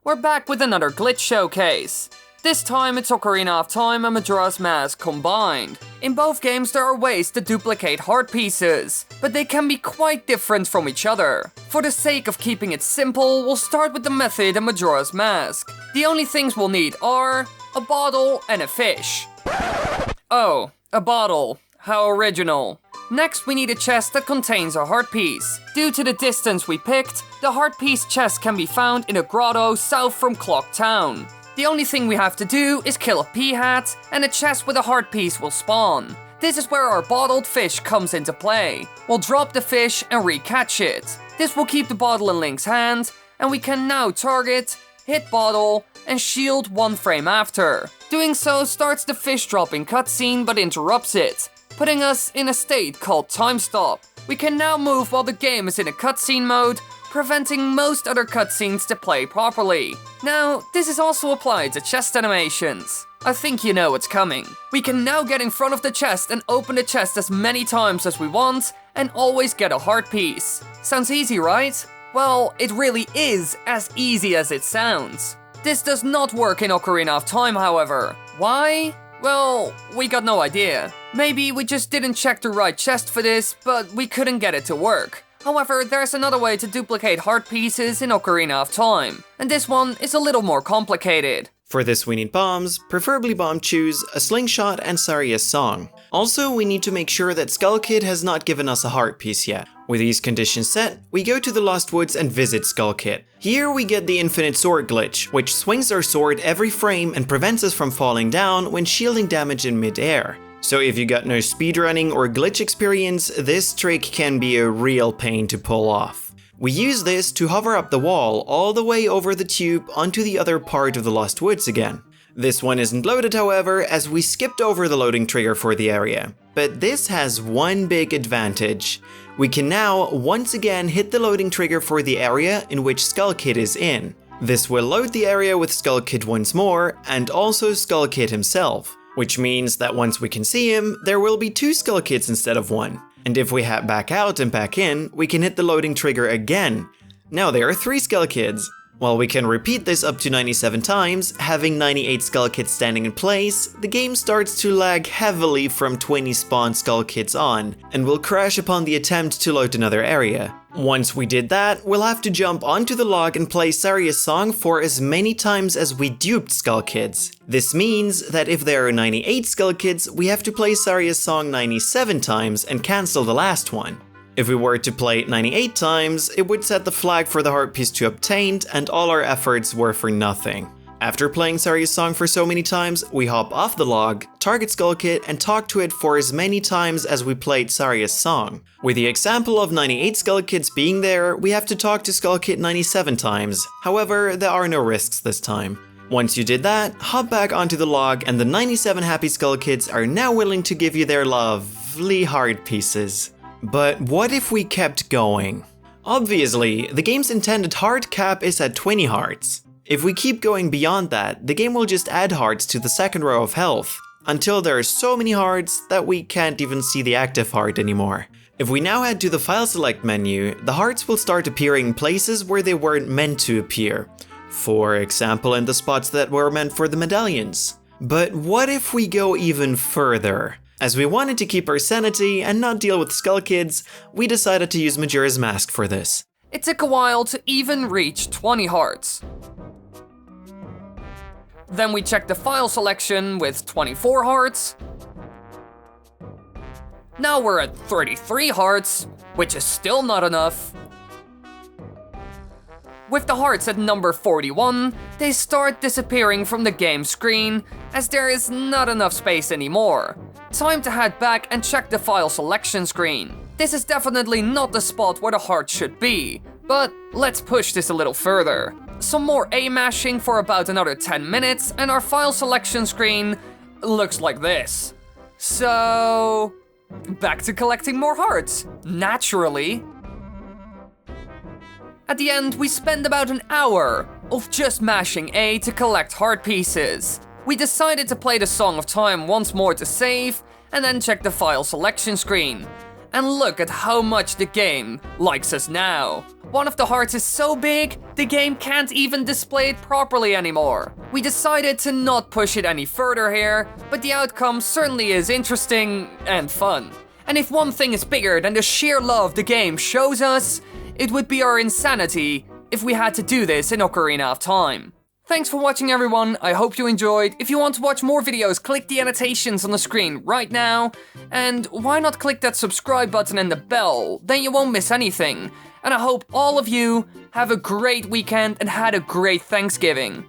we're back with another glitch showcase. This time it's Ocarina of Time and Majora's Mask combined. In both games there are ways to duplicate heart pieces, but they can be quite different from each other. For the sake of keeping it simple, we'll start with the method in Majora's Mask. The only things we'll need are a bottle and a fish. Oh, a bottle. How original. Next we need a chest that contains a heart piece. Due to the distance we picked, the heart piece chest can be found in a grotto south from Clock Town. The only thing we have to do is kill a peahat, and a chest with a heart piece will spawn. This is where our bottled fish comes into play. We'll drop the fish and re-catch it. This will keep the bottle in Link's hand, and we can now target, hit bottle, and shield 1 frame after. Doing so starts the fish dropping cutscene but interrupts it, putting us in a state called time stop. We can now move while the game is in a cutscene mode, preventing most other cutscenes to play properly. Now, this is also applied to chest animations. I think you know what's coming. We can now get in front of the chest and open the chest as many times as we want, and always get a heart piece. Sounds easy, right? Well, it really is as easy as it sounds. This does not work in Ocarina of Time, however. Why? Well, we got no idea. Maybe we just didn't check the right chest for this, but we couldn't get it to work. However, there's another way to duplicate heart pieces in Ocarina of Time, and this one is a little more complicated. For this we need bombs, preferably bomb chews, a slingshot, and Saria's song. Also, we need to make sure that Skull Kid has not given us a heart piece yet. With these conditions set, we go to the Lost Woods and visit Skull Kid. Here we get the infinite sword glitch, which swings our sword every frame and prevents us from falling down when shielding damage in mid-air. So if you got no speedrunning or glitch experience, this trick can be a real pain to pull off. We use this to hover up the wall all the way over the tube onto the other part of the Lost Woods again. This one isn't loaded, however, as we skipped over the loading trigger for the area. But this has one big advantage. We can now once again hit the loading trigger for the area in which Skull Kid is in. This will load the area with Skull Kid once more, and also Skull Kid himself. Which means that once we can see him, there will be 2 Skull Kids instead of 1. And if we hop back out and back in, we can hit the loading trigger again. Now there are 3 Skull Kids. While we can repeat this up to 97 times, having 98 Skull Kids standing in place, the game starts to lag heavily from 20 spawned Skull Kids on, and will crash upon the attempt to load another area. Once we did that, we'll have to jump onto the log and play Saria's song for as many times as we duped Skull Kids. This means that if there are 98 Skull Kids, we have to play Saria's song 97 times and cancel the last one. If we were to play it 98 times, it would set the flag for the heart piece to obtained, and all our efforts were for nothing. After playing Saria's song for so many times, we hop off the log, target Skull Kid, and talk to it for as many times as we played Saria's song. With the example of 98 Skull Kids being there, we have to talk to Skull Kid 97 times. However, there are no risks this time. Once you did that, hop back onto the log, and the 97 happy Skull Kids are now willing to give you their lovely heart pieces. But what if we kept going? Obviously, the game's intended heart cap is at 20 hearts. If we keep going beyond that, the game will just add hearts to the second row of health, until there are so many hearts that we can't even see the active heart anymore. If we now head to the file select menu, the hearts will start appearing in places where they weren't meant to appear. For example, in the spots that were meant for the medallions. But what if we go even further? As we wanted to keep our sanity and not deal with Skull Kids, we decided to use Majora's Mask for this. It took a while to even reach 20 hearts. Then we checked the file selection with 24 hearts. Now we're at 33 hearts, which is still not enough. With the hearts at number 41, they start disappearing from the game screen as there is not enough space anymore. Time to head back and check the file selection screen. This is definitely not the spot where the heart should be, but let's push this a little further. Some more A mashing for about another 10 minutes and our file selection screen looks like this. So, back to collecting more hearts, naturally. At the end, we spend about an hour of just mashing A to collect heart pieces. We decided to play the Song of Time once more to save, and then check the file selection screen. And look at how much the game likes us now. One of the hearts is so big, the game can't even display it properly anymore. We decided to not push it any further here, but the outcome certainly is interesting and fun. And if one thing is bigger than the sheer love the game shows us, it would be our insanity if we had to do this in Ocarina of Time. Thanks for watching, everyone. I hope you enjoyed. If you want to watch more videos, click the annotations on the screen right now. And why not click that subscribe button and the bell? Then you won't miss anything. And I hope all of you have a great weekend and had a great Thanksgiving.